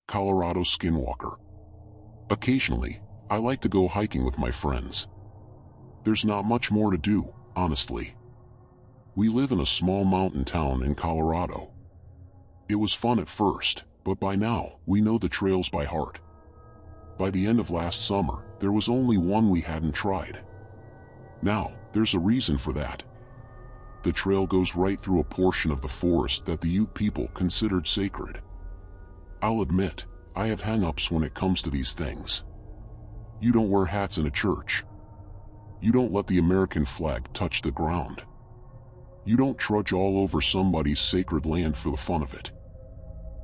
Colorado Skinwalker. Occasionally, I like to go hiking with my friends. There's not much more to do, honestly. We live in a small mountain town in Colorado. It was fun at first, but by now, we know the trails by heart. By the end of last summer, there was only one we hadn't tried. Now, there's a reason for that. The trail goes right through a portion of the forest that the Ute people considered sacred. I'll admit, I have hang-ups when it comes to these things. You don't wear hats in a church. You don't let the American flag touch the ground. You don't trudge all over somebody's sacred land for the fun of it.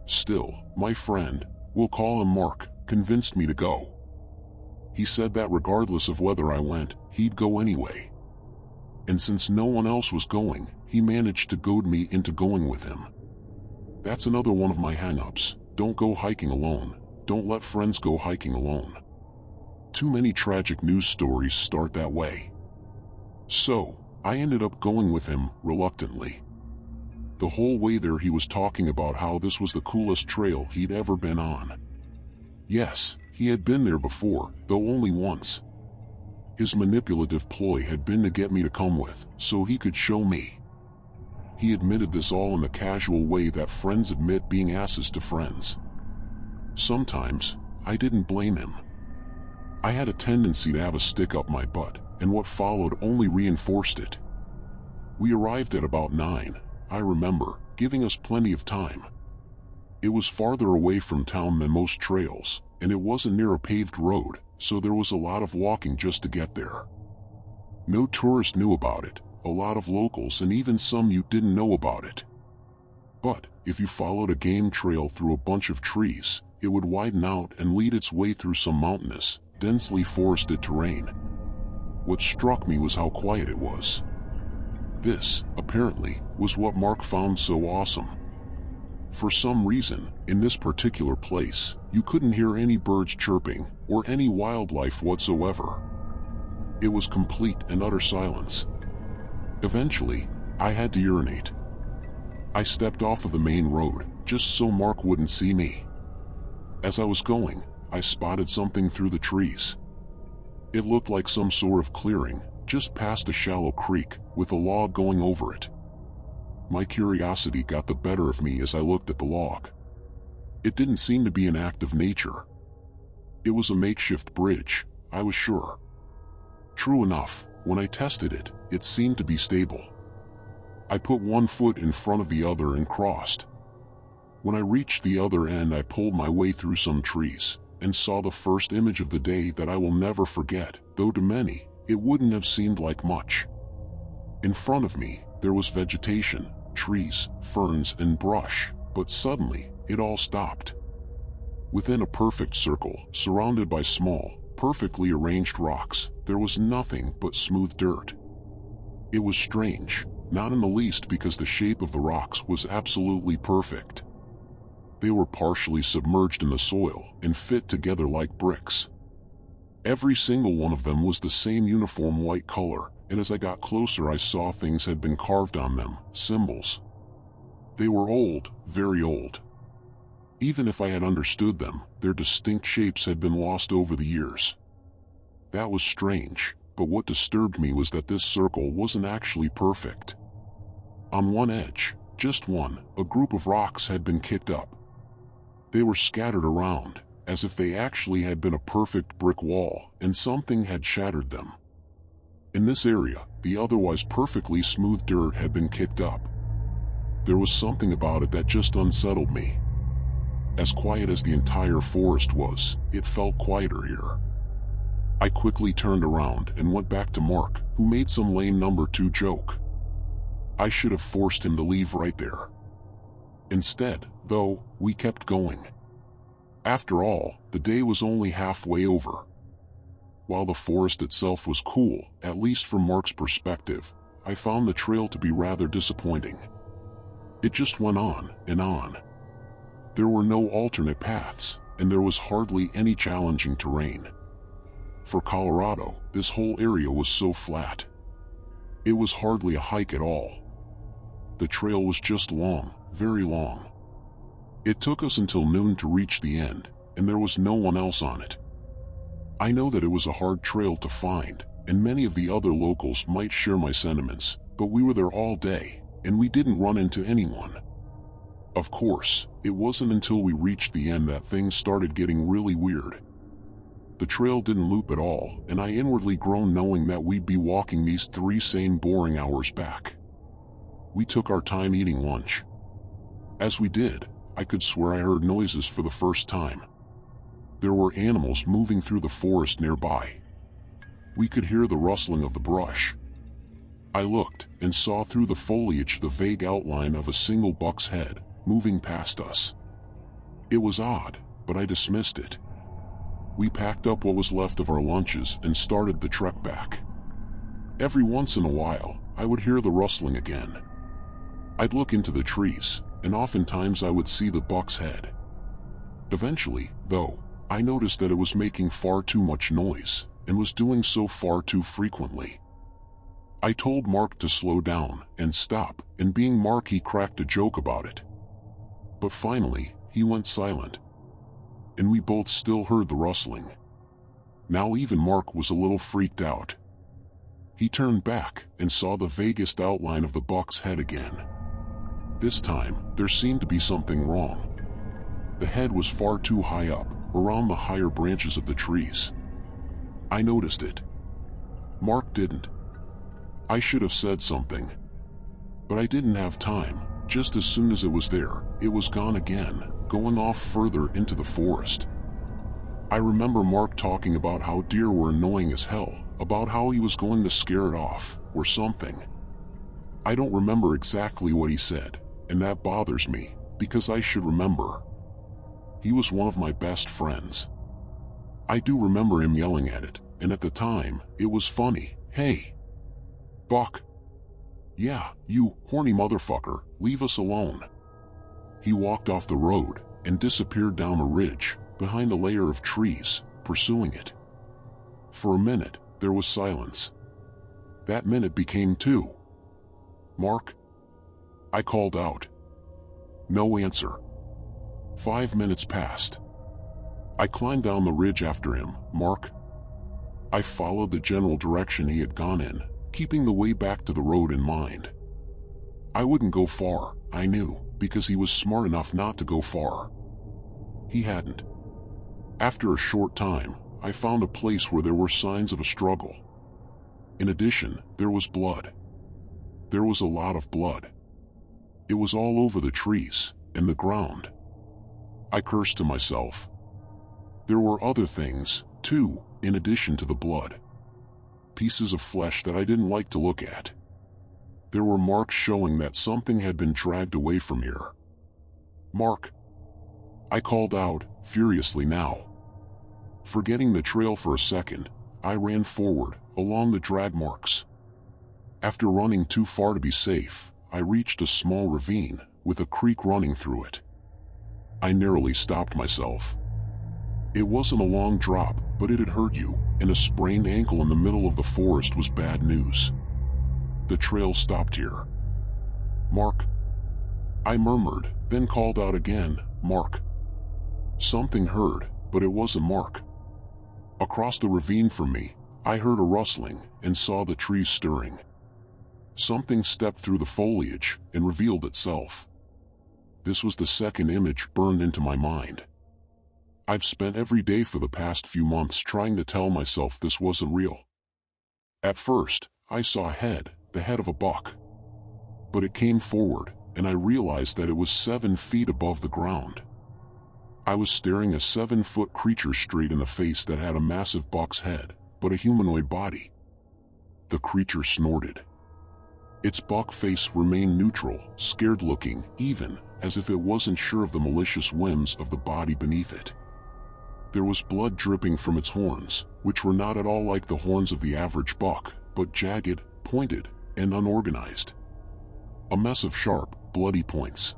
Still, my friend, we'll call him Mark, convinced me to go. He said that regardless of whether I went, he'd go anyway. And since no one else was going, he managed to goad me into going with him. That's another one of my hang-ups. Don't go hiking alone. Don't let friends go hiking alone. Too many tragic news stories start that way. So, I ended up going with him, reluctantly. The whole way there he was talking about how this was the coolest trail he'd ever been on. Yes, he had been there before, though only once. His manipulative ploy had been to get me to come with, so he could show me. He admitted this all in the casual way that friends admit being asses to friends. Sometimes, I didn't blame him. I had a tendency to have a stick up my butt, and what followed only reinforced it. We arrived at about 9, I remember, giving us plenty of time. It was farther away from town than most trails, and it wasn't near a paved road, so there was a lot of walking just to get there. No tourist knew about it, a lot of locals and even some you didn't know about it. But, if you followed a game trail through a bunch of trees, it would widen out and lead its way through some mountainous, densely forested terrain. What struck me was how quiet it was. This, apparently, was what Mark found so awesome. For some reason, in this particular place, you couldn't hear any birds chirping, or any wildlife whatsoever. It was complete and utter silence. Eventually, I had to urinate. I stepped off of the main road, just so Mark wouldn't see me. As I was going, I spotted something through the trees. It looked like some sort of clearing, just past a shallow creek, with a log going over it. My curiosity got the better of me as I looked at the log. It didn't seem to be an act of nature. It was a makeshift bridge, I was sure. True enough, when I tested it, it seemed to be stable. I put one foot in front of the other and crossed. When I reached the other end, I pulled my way through some trees, and saw the first image of the day that I will never forget, though to many, it wouldn't have seemed like much. In front of me, there was vegetation, trees, ferns, and brush, but suddenly, it all stopped. Within a perfect circle, surrounded by small, perfectly arranged rocks, there was nothing but smooth dirt. It was strange, not in the least because the shape of the rocks was absolutely perfect. They were partially submerged in the soil and fit together like bricks. Every single one of them was the same uniform white color, and as I got closer I saw things had been carved on them, symbols. They were old, very old. Even if I had understood them, their distinct shapes had been lost over the years. That was strange, but what disturbed me was that this circle wasn't actually perfect. On one edge, just one, a group of rocks had been kicked up. They were scattered around, as if they actually had been a perfect brick wall, and something had shattered them. In this area, the otherwise perfectly smooth dirt had been kicked up. There was something about it that just unsettled me. As quiet as the entire forest was, it felt quieter here. I quickly turned around and went back to Mark, who made some lame number 2 joke. I should have forced him to leave right there. Instead, though, we kept going. After all, the day was only halfway over. While the forest itself was cool, at least from Mark's perspective, I found the trail to be rather disappointing. It just went on and on. There were no alternate paths, and there was hardly any challenging terrain. For Colorado, this whole area was so flat. It was hardly a hike at all. The trail was just long, very long. It took us until noon to reach the end, and there was no one else on it. I know that it was a hard trail to find, and many of the other locals might share my sentiments, but we were there all day, and we didn't run into anyone. Of course, it wasn't until we reached the end that things started getting really weird. The trail didn't loop at all, and I inwardly groaned knowing that we'd be walking these 3 sane boring hours back. We took our time eating lunch. As we did, I could swear I heard noises for the first time. There were animals moving through the forest nearby. We could hear the rustling of the brush. I looked and saw through the foliage the vague outline of a single buck's head moving past us. It was odd, but I dismissed it. We packed up what was left of our lunches and started the trek back. Every once in a while, I would hear the rustling again. I'd look into the trees, and oftentimes I would see the buck's head. Eventually, though, I noticed that it was making far too much noise, and was doing so far too frequently. I told Mark to slow down and stop, and being Mark, he cracked a joke about it. But finally, he went silent, and we both still heard the rustling. Now even Mark was a little freaked out. He turned back and saw the vaguest outline of the buck's head again. This time, there seemed to be something wrong. The head was far too high up, around the higher branches of the trees. I noticed it. Mark didn't. I should have said something. But I didn't have time. Just as soon as it was there, it was gone again, going off further into the forest. I remember Mark talking about how deer were annoying as hell, about how he was going to scare it off, or something. I don't remember exactly what he said, and that bothers me, because I should remember. He was one of my best friends. I do remember him yelling at it, and at the time, it was funny. Hey, buck. Yeah, you horny motherfucker, leave us alone. He walked off the road and disappeared down a ridge behind a layer of trees, pursuing it. For a minute, there was silence. That minute became 2. Mark? I called out. No answer. 5 minutes passed. I climbed down the ridge after him. Mark? I followed the general direction he had gone in, keeping the way back to the road in mind. I wouldn't go far, I knew, because he was smart enough not to go far. He hadn't. After a short time, I found a place where there were signs of a struggle. In addition, there was blood. There was a lot of blood. It was all over the trees and the ground. I cursed to myself. There were other things, too, in addition to the blood. Pieces of flesh that I didn't like to look at. There were marks showing that something had been dragged away from here. Mark. I called out, furiously now. Forgetting the trail for a second, I ran forward, along the drag marks. After running too far to be safe, I reached a small ravine, with a creek running through it. I narrowly stopped myself. It wasn't a long drop, but it had hurt you, and a sprained ankle in the middle of the forest was bad news. The trail stopped here. Mark. I murmured, then called out again, Mark. Something heard, but it wasn't Mark. Across the ravine from me, I heard a rustling and saw the trees stirring. Something stepped through the foliage and revealed itself. This was the second image burned into my mind. I've spent every day for the past few months trying to tell myself this wasn't real. At first, I saw a head, the head of a buck. But it came forward, and I realized that it was 7 feet above the ground. I was staring a 7-foot creature straight in the face that had a massive buck's head, but a humanoid body. The creature snorted. Its buck face remained neutral, scared-looking, even, as if it wasn't sure of the malicious whims of the body beneath it. There was blood dripping from its horns, which were not at all like the horns of the average buck, but jagged, pointed, and unorganized. A mess of sharp, bloody points.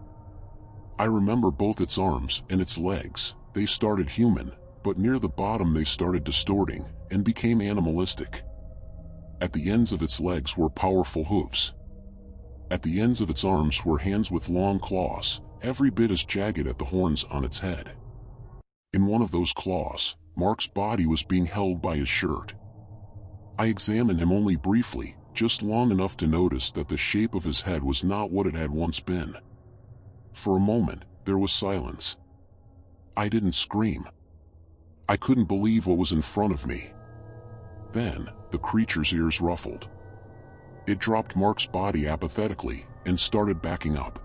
I remember both its arms and its legs. They started human, but near the bottom they started distorting, and became animalistic. At the ends of its legs were powerful hooves. At the ends of its arms were hands with long claws, every bit as jagged at the horns on its head. In one of those claws, Mark's body was being held by his shirt. I examined him only briefly, just long enough to notice that the shape of his head was not what it had once been. For a moment, there was silence. I didn't scream. I couldn't believe what was in front of me. Then, the creature's ears ruffled. It dropped Mark's body apathetically and started backing up.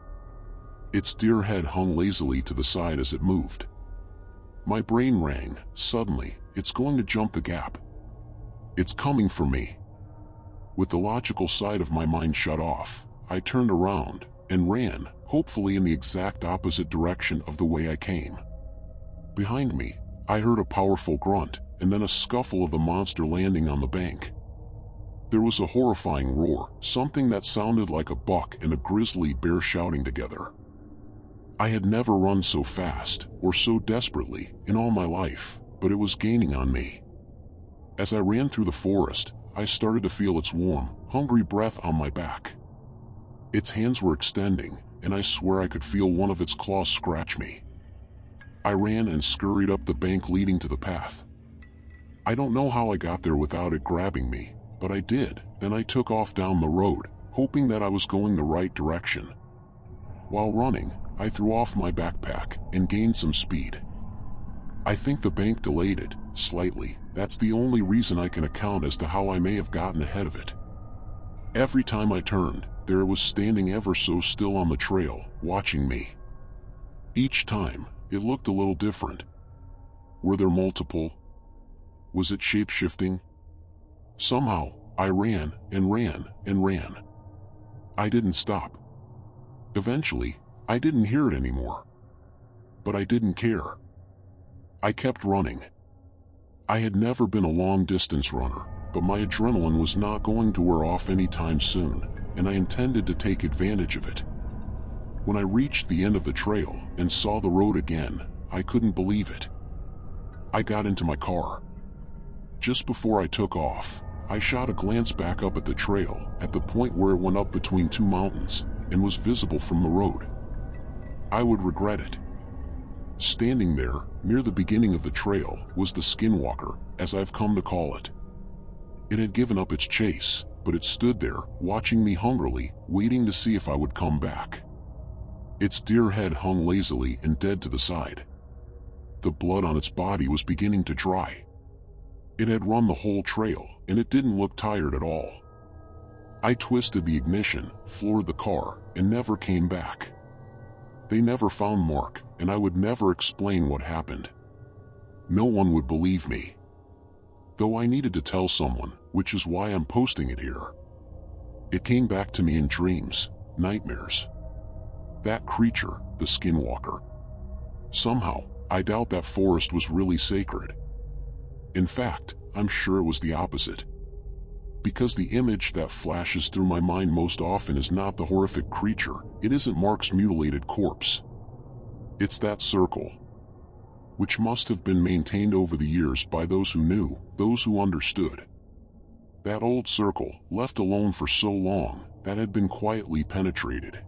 Its deer head hung lazily to the side as it moved. My brain rang. Suddenly, it's going to jump the gap. It's coming for me. With the logical side of my mind shut off, I turned around and ran, hopefully in the exact opposite direction of the way I came. Behind me, I heard a powerful grunt, and then a scuffle of the monster landing on the bank. There was a horrifying roar, something that sounded like a buck and a grizzly bear shouting together. I had never run so fast, or so desperately, in all my life, but it was gaining on me. As I ran through the forest, I started to feel its warm, hungry breath on my back. Its hands were extending, and I swear I could feel one of its claws scratch me. I ran and scurried up the bank leading to the path. I don't know how I got there without it grabbing me, but I did. Then I took off down the road, hoping that I was going the right direction. While running, I threw off my backpack and gained some speed. I think the bank delayed it, slightly. That's the only reason I can account as to how I may have gotten ahead of it. Every time I turned, there it was standing ever so still on the trail, watching me. Each time, it looked a little different. Were there multiple? Was it shape-shifting? Somehow, I ran and ran and ran. I didn't stop. Eventually, I didn't hear it anymore. But I didn't care. I kept running. I had never been a long-distance runner, but my adrenaline was not going to wear off anytime soon, and I intended to take advantage of it. When I reached the end of the trail and saw the road again, I couldn't believe it. I got into my car. Just before I took off, I shot a glance back up at the trail, at the point where it went up between two mountains, and was visible from the road. I would regret it. Standing there, near the beginning of the trail, was the Skinwalker, as I've come to call it. It had given up its chase, but it stood there, watching me hungrily, waiting to see if I would come back. Its deer head hung lazily and dead to the side. The blood on its body was beginning to dry. It had run the whole trail, and it didn't look tired at all. I twisted the ignition, floored the car, and never came back. They never found Mark, and I would never explain what happened. No one would believe me. Though I needed to tell someone, which is why I'm posting it here. It came back to me in dreams, nightmares. That creature, the Skinwalker. Somehow, I doubt that forest was really sacred. In fact, I'm sure it was the opposite. Because the image that flashes through my mind most often is not the horrific creature, it isn't Mark's mutilated corpse. It's that circle, which must have been maintained over the years by those who knew, those who understood. That old circle, left alone for so long, that had been quietly penetrated.